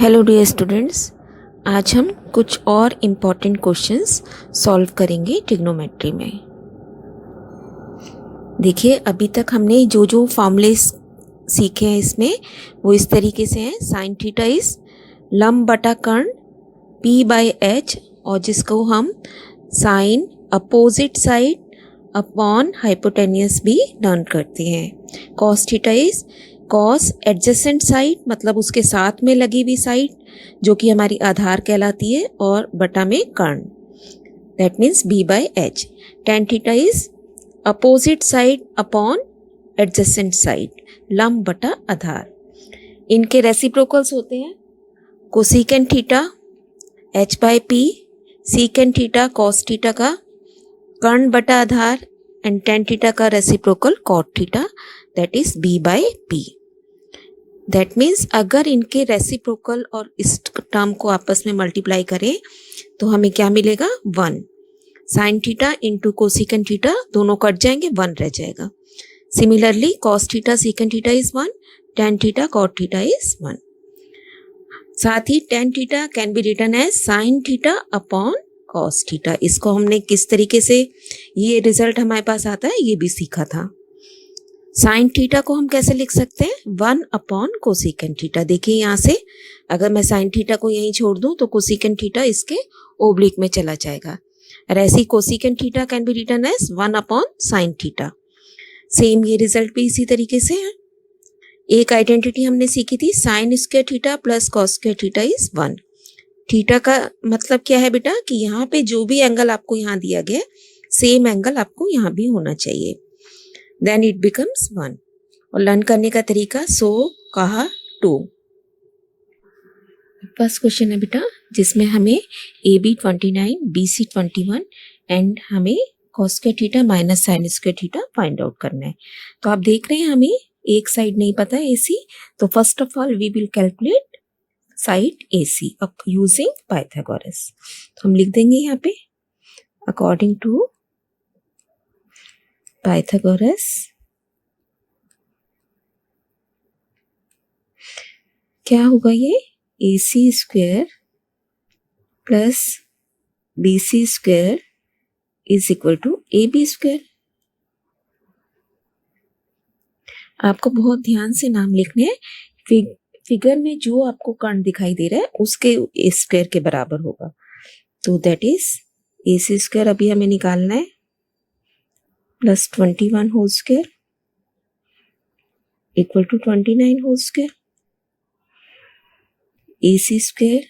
Hello dear students, आज हम कुछ और इम्पॉर्टेंट क्वेश्चंस सॉल्व करेंगे ट्रिग्नोमेट्री में। देखिए, अभी तक हमने जो जो फॉर्मूलेस सीखे हैं इसमें वो इस तरीके से हैं। साइन थीटा इज लंब बटा कर्ण P बाई H, और जिसको हम sine opposite side upon hypotenuse भी लर्न करते हैं। Cos theta is cos adjacent side, मतलब उसके साथ में लगी हुई साइड जो कि हमारी आधार कहलाती है, और बटा में कर्ण, that means B by H। Tan theta is opposite side upon adjacent side, लंब बटा आधार। इनके रेसिप्रोकल्स होते हैं cosecant theta H by P, secant theta cos theta का कर्ण बटा आधार, एंड टेन थीटा का reciprocal cot theta, that is B by P। That means अगर इनके रेसिप्रोकल और इस टर्म को आपस में मल्टीप्लाई करें तो हमें क्या मिलेगा? 1। Sine theta into cosecant theta दोनों कट जाएंगे, 1 रह जाएगा। Similarly cos theta secant theta is 1, tan theta cot theta is 1। साथ ही tan theta can be written as sine theta upon cos theta. इसको हमने किस तरीके से ये रिजल्ट हमारे पास आता है ये भी सीखा था। साइन थीटा को हम कैसे लिख सकते हैं? 1 अपॉन कोसेकेंट थीटा। देखिए यहाँ से अगर मैं साइन थीटा को यहीं छोड़ दूं तो कोसेकेंट थीटा इसके ओब्लिक में चला जाएगा, और ऐसी cosecant theta can be written as 1 upon sine theta. Same ये रिजल्ट भी इसी तरीके से है। एक आइडेंटिटी हमने सीखी थी, sign square theta plus cos square theta is 1। Theta का मतलब क्या है बेटा कि यहाँ पे जो भी एंगल आपको यहाँ दिया गया सेम एंगल आपको यहाँ भी होना चाहिए, देन इट बिकम्स 1। और लर्न करने का तरीका सो कहा 2। फर्स्ट क्वेश्चन है बेटा जिसमें हमें AB 29, BC 21 एंड हमें cos square theta minus sign square theta find out करना है। तो आप देख रहे हैं हमें एक साइड नहीं पता है AC, तो first of all we will calculate side AC using Pythagoras. तो हम लिख देंगे यहाँ पे अकॉर्डिंग टू पाइथागोरस क्या होगा? ये AC square plus BC square is equal to AB square. आपको बहुत ध्यान से नाम लिखने हैं। फिगर में जो आपको कर्ण दिखाई दे रहा है उसके स्क्वायर के बराबर होगा, तो दैट इज AC स्क्वायर अभी हमें निकालना है plus 21 whole square equal to 29 whole square. AC square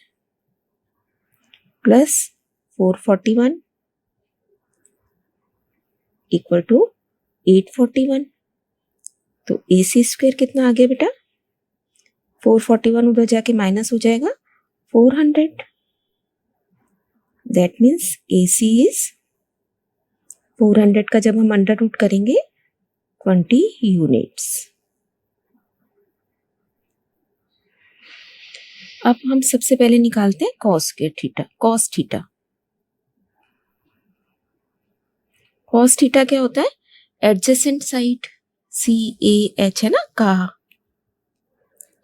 plus 441 equal to 841। तो AC स्क्वायर कितना आ गया बेटा? 441 उधर जाके माइनस हो जाएगा 400, दैट मीन्स AC इज 400 का जब हम अंडर रूट करेंगे 20 यूनिट्स। अब हम सबसे पहले निकालते हैं cos square theta. Cos theta क्या होता है? एडजेसेंट साइड CAH है ना का,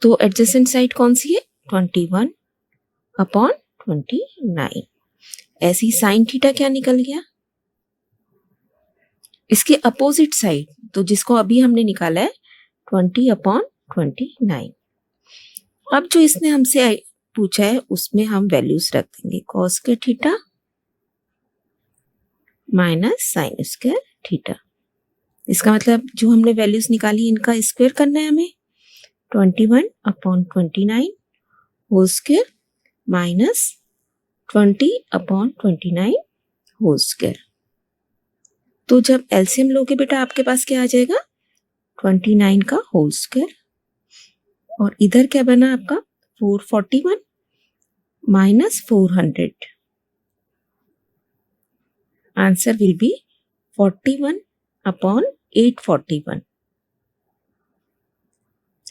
तो एडजेसेंट साइड कौन सी है? 21 अपॉन 29। ऐसी साइन थीटा क्या निकल गया? इसके अपोजिट साइड, तो जिसको अभी हमने निकाला है 20 अपॉन 29। अब जो इसने हमसे पूछा है उसमें हम वैल्यूज रख देंगे, cos square theta minus sign square theta. इसका मतलब जो हमने वैल्यूज निकाली इनका स्क्वायर करना है हमें। 21 upon 29 whole square minus 20 upon 29 whole square. तो जब एलसीएम लोगे बेटा आपके पास क्या आ जाएगा? 29 का होल स्क्वायर, और इधर क्या बना आपका? 441 minus 400। Answer will be 41 upon 841,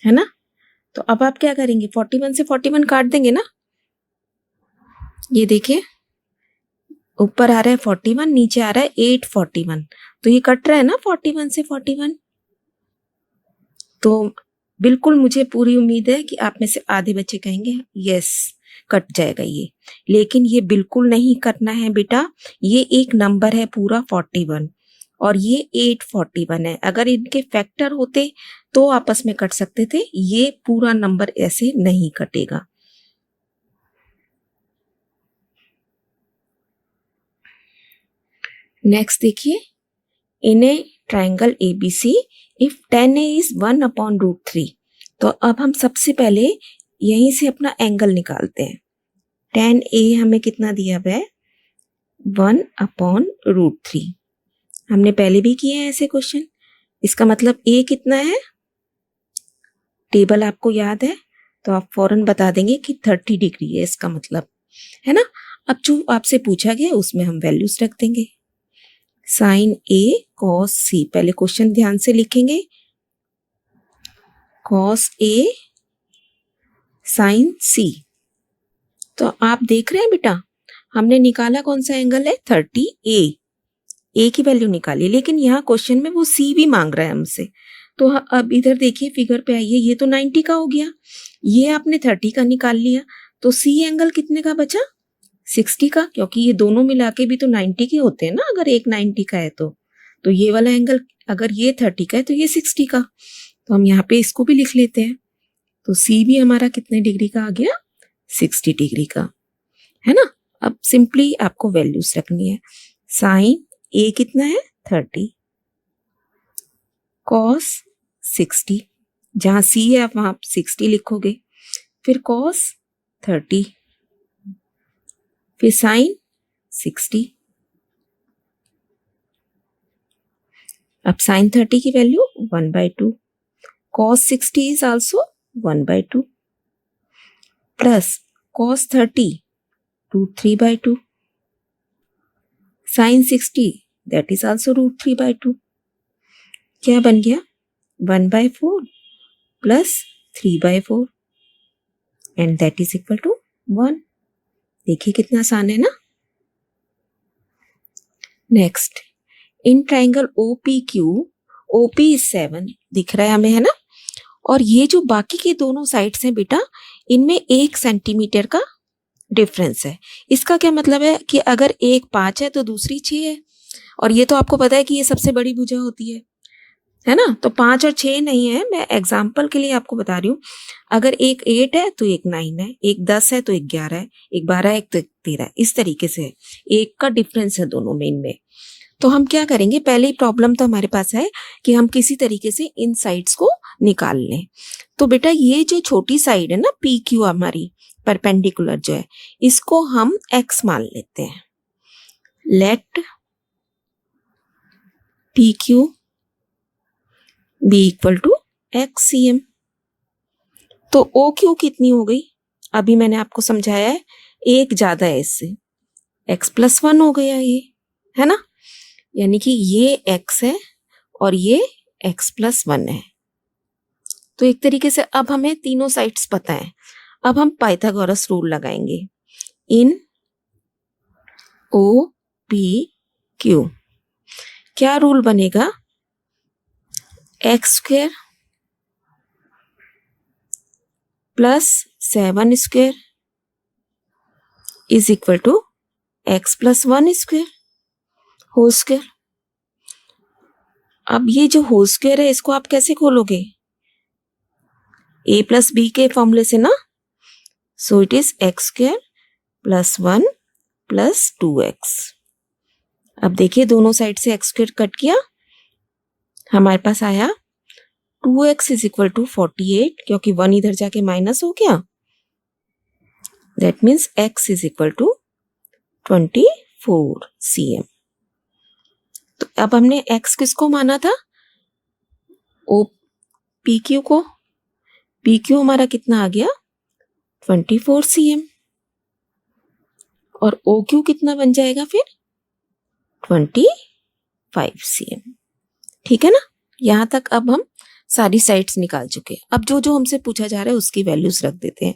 है ना? तो अब आप क्या करेंगे? 41 से 41 काट देंगे ना। ये देखिए ऊपर आ रहा है 41, नीचे आ रहा है 841, तो ये कट रहा है ना 41 से 41। तो बिल्कुल मुझे पूरी उम्मीद है कि आप में से आधे बच्चे कहेंगे यस कट जाएगा ये, लेकिन ये बिल्कुल नहीं करना है बेटा। ये एक नंबर है पूरा 41 और ये 841 है। अगर इनके फैक्टर होते तो आपस में कट सकते थे, ये पूरा नंबर ऐसे नहीं कटेगा। नेक्स्ट देखिए, in a triangle ABC if 10A is 1/√3। तो अब हम सबसे पहले यहीं से अपना एंगल निकालते हैं। 10A हमें कितना दिया हुआ है, 1/√3। हमने पहले भी किए हैं ऐसे क्वेश्चन। इसका मतलब A कितना है, टेबल आपको याद है तो आप फौरन बता देंगे कि 30 डिग्री है इसका मतलब, है ना। अब जो आपसे पूछा गया उसमें हम वैल्यूज रख देंगे। साइन A cos C, पहले क्वेश्चन ध्यान से लिखेंगे। cos A sin C। तो आप देख रहे हैं बेटा, हमने निकाला कौन सा एंगल है, 30A। A की वैल्यू निकाली, लेकिन यहाँ क्वेश्चन में वो C भी मांग रहा है हमसे। तो अब इधर देखिए, फिगर पे आइए, ये तो 90 का हो गया, ये आपने 30 का निकाल लिया, तो C एंगल कितने का बचा, 60 का, क्योंकि ये दोनों मिला के भी तो 90 के होते हैं ना। अगर एक 90 का है तो ये वाला एंगल, अगर ये 30 का है तो ये 60 का। तो हम यहाँ पे इसको भी लिख लेते हैं। तो C भी हमारा कितने डिग्री का आ गया, 60 डिग्री का, है ना। अब सिंपली आपको वैल्यूज रखनी है। साइन A कितना है, 30, कॉस 60, जहां C है आप वहां 60 लिखोगे, फिर कॉस 30, फिर साइन 60। अब साइन 30 की value 1/2, cos 60 is also 1/2, plus cos 30 √3/2, sine 60 that is also √3/2। क्या बन गया, 1/4 plus 3/4 and that is equal to 1। देखिए कितना आसान है ना। Next, in triangle OPQ, OP is 7 दिख रहा है हमें, है ना। और ये जो बाकी के दोनों साइड्स हैं बेटा, इनमें 1 सेंटीमीटर का डिफरेंस है। इसका क्या मतलब है कि अगर एक 5 है तो दूसरी 6 है, और ये तो आपको पता है कि ये सबसे बड़ी भुजा होती है ना। तो 5 और 6 नहीं है, मैं एग्जाम्पल के लिए आपको बता रही हूँ। अगर एक 8 है तो एक 9 है, एक 10 है तो एक 11 है, एक 12 है एक 13 है, इस तरीके से है, एक का डिफरेंस है दोनों में इनमें। तो हम क्या करेंगे, पहले ही प्रॉब्लम तो हमारे पास है कि हम किसी तरीके से इन साइड्स को निकाल लें। तो बेटा ये जो छोटी साइड है ना PQ हमारी परपेंडिकुलर जो है, इसको हम x मान लेते हैं। Let PQ be equal to XCM। तो OQ कितनी हो गई, अभी मैंने आपको समझाया है, एक ज्यादा है इससे, x+1 हो गया ये, है ना। यानी कि ये x है और ये x+1 है। तो एक तरीके से अब हमें तीनों साइड्स पता है। अब हम पाइथागोरस रूल लगाएंगे। इन OPQ क्या रूल बनेगा, x² plus 7² is equal to x+1² whole square. अब ये जो होल स्क्वायर है इसको आप कैसे खोलोगे, a+b के फॉर्मूले से ना। So it is x² + 1 + 2x। अब देखिए दोनों साइड से x² कट किया, हमारे पास आया 2x इज इक्वल टू 48, क्योंकि 1 इधर जाके माइनस हो गया। That means x is equal to 24 cm। तो अब हमने x किसको माना था, PQ को। PQ हमारा कितना आ गया, 24 cm, और OQ कितना बन जाएगा फिर, 25 cm। ठीक है ना। यहां तक अब हम सारी साइड्स निकाल चुके। अब जो जो हमसे पूछा जा रहा है उसकी वैल्यूज रख देते हैं।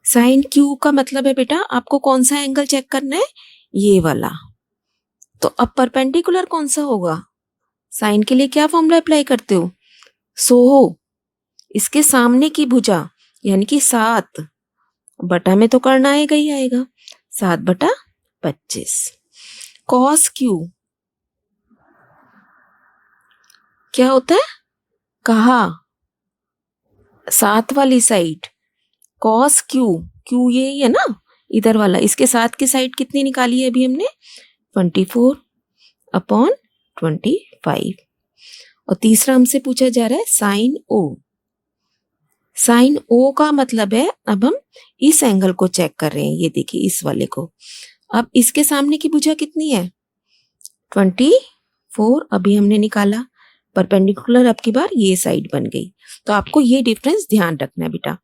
साइन Q का मतलब है बेटा आपको कौन सा एंगल चेक करना है, ये वाला। तो अब परपेंडिकुलर कौन सा होगा, साइन के लिए क्या फॉर्मूला अप्लाई करते हो? सो इसके सामने की भुजा यानी कि 7 बटा में तो कर्ण आएगा ही आएगा, 7/25। कॉस क्यू क्या होता है? कहा 7 वाली साइड, कॉस क्यू, क्यू ये है ना इधर वाला, इसके साथ की साइड कितनी निकाली है अभी हमने? 24/25। और तीसरा हमसे पूछा जा रहा है साइन ओ। साइन ओ का मतलब है, अब हम इस एंगल को चेक कर रहे हैं, ये देखिए इस वाले को। अब इसके सामने की भुजा कितनी है? 24 अभी हमने निकाला, परपेंडिकुलर अब की बार ये साइड बन गई। तो आपको ये डिफरेंस ध्यान रखना है बेटा।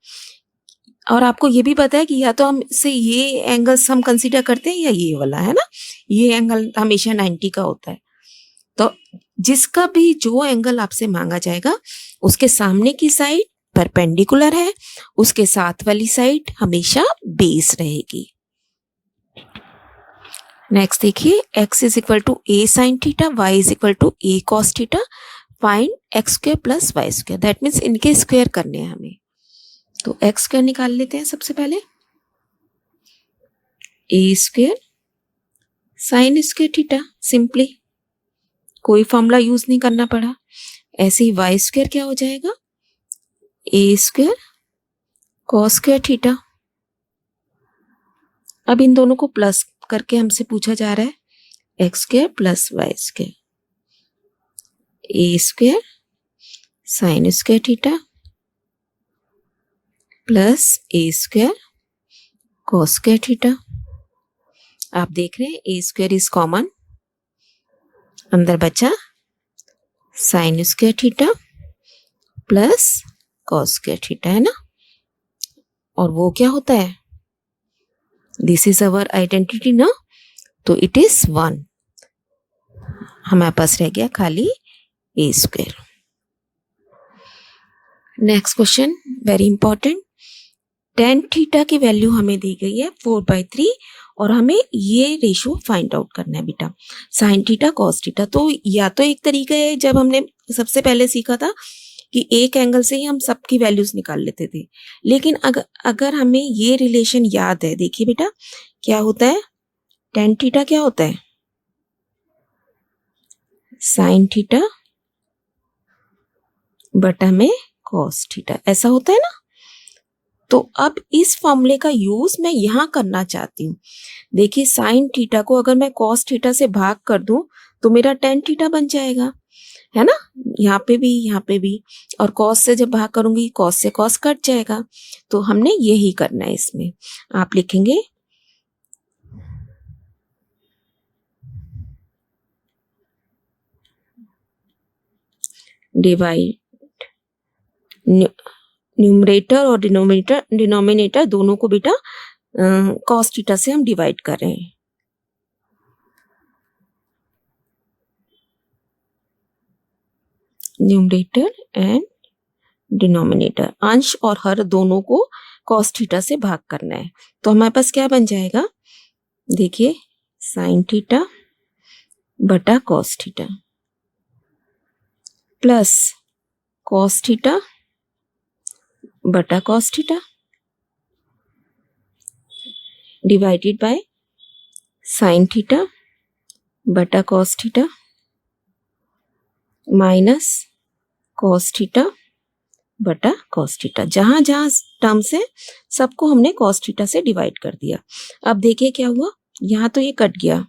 और आपको ये भी पता है कि या तो हम से ये एंगल्स हम कंसीडर करते हैं या ये वाला, है ना, ये एंगल हमेशा 90 का होता है। तो जिसका भी जो एंगल आपसे मांगा जाएगा उसके सामने की साइड परपेंडिकुलर है, उसके साथ वाली साइड हमेशा बेस रहेगी। नेक्स्ट देखिए, x is equal to a sine theta, y is equal to a cos theta, find x square plus y square. That means इनके स्क्वायर करने हैं हमें। तो x स्क्वायर निकाल लेते हैं सबसे पहले, a square sine square theta, simply कोई फॉर्मूला यूज नहीं करना पड़ा। ऐसे ही y स्क्वायर क्या हो जाएगा? a square cos square theta. अब इन दोनों को प्लस करके हमसे पूछा जा रहा है x square plus y square, a square sine square theta plus a square cos square theta. आप देख रहे हैं a स्क्वायर इज कॉमन, अंदर बचा sign square theta plus cos square theta, है ना। और वो क्या होता है? दिस इज अवर आइडेंटिटी ना, तो इट इज 1। हमारे पास रह गया खाली a square. Next question very important. Tan theta की वैल्यू हमें दी गई है 4/3 और हमें ये रेशियो फाइंड आउट करना है बेटा, साइन थीटा कॉस थीटा। तो या तो एक तरीका है, जब हमने सबसे पहले सीखा था कि एक एंगल से ही हम सबकी वैल्यूज निकाल लेते थे, लेकिन अगर हमें ये रिलेशन याद है, देखिए बेटा क्या होता है, टेन थीटा क्या होता है? साइन थीटा बटा में कॉस थीटा, ऐसा होता है ना। तो अब इस फॉर्मूले का यूज मैं यहां करना चाहती हूँ। देखिए साइन थीटा को अगर मैं कॉस थीटा से भाग कर दूं तो मेरा टेन थीटा बन जाएगा, है ना, यहाँ पे भी यहाँ पे भी। और कॉस से जब भाग करूंगी कॉस से कॉस कट जाएगा। तो हमने यही करना है इसमें। आप लिखेंगे डिवाइड, न्यूमरेटर और डिनोमिनेटर दोनों को बेटा कॉस थीटा से हम डिवाइड कर रहे हैं। न्यूमरेटर एंड डिनोमिनेटर, अंश और हर दोनों को कॉस थीटा से भाग करना है। तो हमारे पास क्या बन जाएगा? देखिए साइन थीटा बटा cos theta plus cos theta बटा cos theta divided by sine theta बटा cos theta minus cos theta बटा कॉस थीटा। जहां जहां टर्म से सबको हमने कॉस थीटा से डिवाइड कर दिया। अब देखिए क्या हुआ, यहां तो ये कट गया,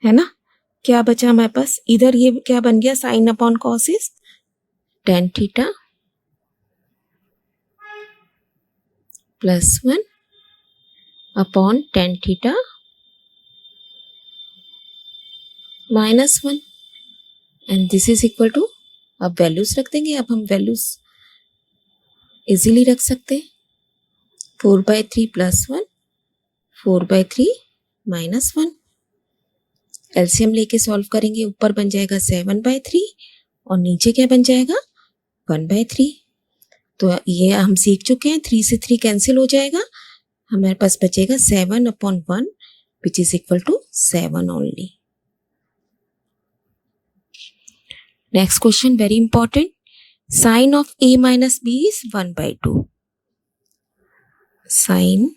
है ना, क्या बचा हमारे पास? इधर ये क्या बन गया? Sine upon cos is tan theta plus 1 upon tan theta minus 1 and this is equal to, अब वैल्यूज रख देंगे। अब हम वैल्यूज इजीली रख सकते हैं, 4/3 प्लस 1, 4/3 माइनस 1। एलसीएम लेके सॉल्व करेंगे, ऊपर बन जाएगा 7/3 और नीचे क्या बन जाएगा? 1/3। तो ये हम सीख चुके हैं, 3 से 3 कैंसिल हो जाएगा, हमारे पास बचेगा 7/1 which is equal to 7 only. Next question very important. Sine of a minus b is 1/2. साइन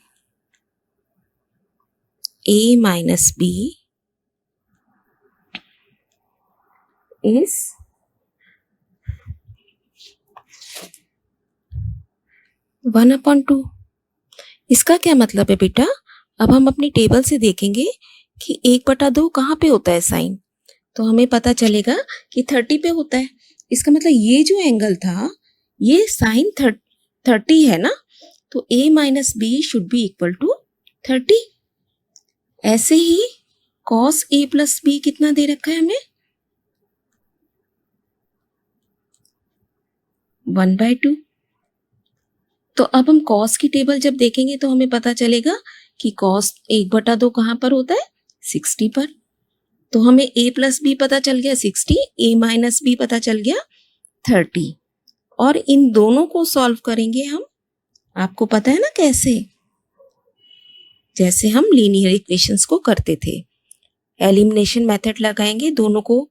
a minus b is 1/2. इसका क्या मतलब है बेटा? अब हम अपनी टेबल से देखेंगे कि 1/2 कहाँ पे होता है साइन. तो हमें पता चलेगा कि 30 पे होता है. इसका मतलब ये जो एंगल था ये साइन 30 है ना. तो a minus b should be equal to 30. ऐसे ही cos a प्लस बी कितना दे रखा है हमें? 1/2. तो अब हम cos की टेबल जब देखेंगे तो हमें पता चलेगा कि cos 1/2 कहाँ पर होता है? 60 पर. तो हमें a प्लस बी पता चल गया 60, a माइनस बी पता चल गया 30. और इन दोनों को सॉल्व करेंगे हम. आपको पता है ना कैसे? जैसे हम लीनियर इक्वेशंस को करते थे. एलिमिनेशन मेथड लगाएंगे, दोनों को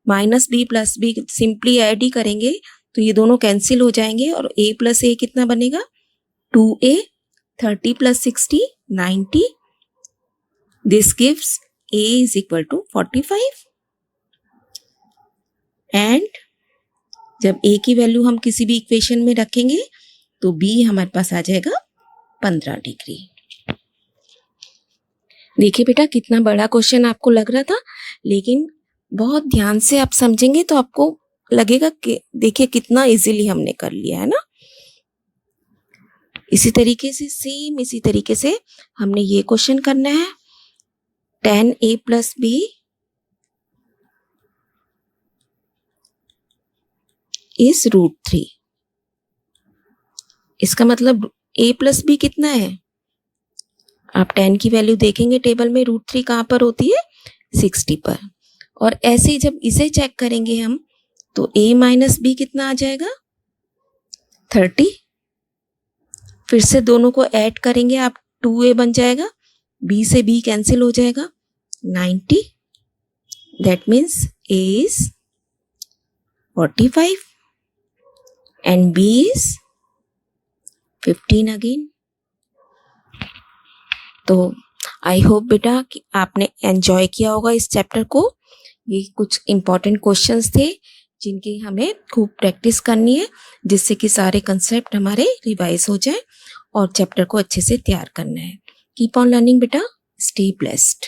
minus B plus B simply add ही करेंगे तो ये दोनों कैंसिल हो जाएंगे और a प्लस ए कितना बनेगा? 2a. 30 plus 60 90. This gives a is equal to 45. And जब a की वैल्यू हम किसी भी इक्वेशन में रखेंगे तो b हमारे पास आ जाएगा 15 डिग्री. देखिए बेटा कितना बड़ा क्वेश्चन आपको लग रहा था, लेकिन बहुत ध्यान से आप समझेंगे तो आपको लगेगा कि देखिए कितना इजीली हमने कर लिया है ना. इसी तरीके से सेम इसी तरीके से हमने ये क्वेश्चन करना है. tan a plus b is √3. इसका मतलब a प्लस बी कितना है? आप tan की वैल्यू देखेंगे टेबल में, √3 कहाँ पर होती है? 60 पर. और ऐसे ही जब इसे चेक करेंगे हम तो a माइनस बी कितना आ जाएगा? 30. फिर से दोनों को ऐड करेंगे आप, 2a बन जाएगा, b से b कैंसिल हो जाएगा, 90. That means a is 45 and b is 15 again. तो आई होप बेटा कि आपने एंजॉय किया होगा इस चैप्टर को. ये कुछ इम्पॉर्टेंट क्वेश्चंस थे जिनकी हमें खूब प्रैक्टिस करनी है, जिससे कि सारे कंसेप्ट हमारे रिवाइज हो जाए और चैप्टर को अच्छे से तैयार करना है. कीप ऑन लर्निंग बेटा. Stay blessed.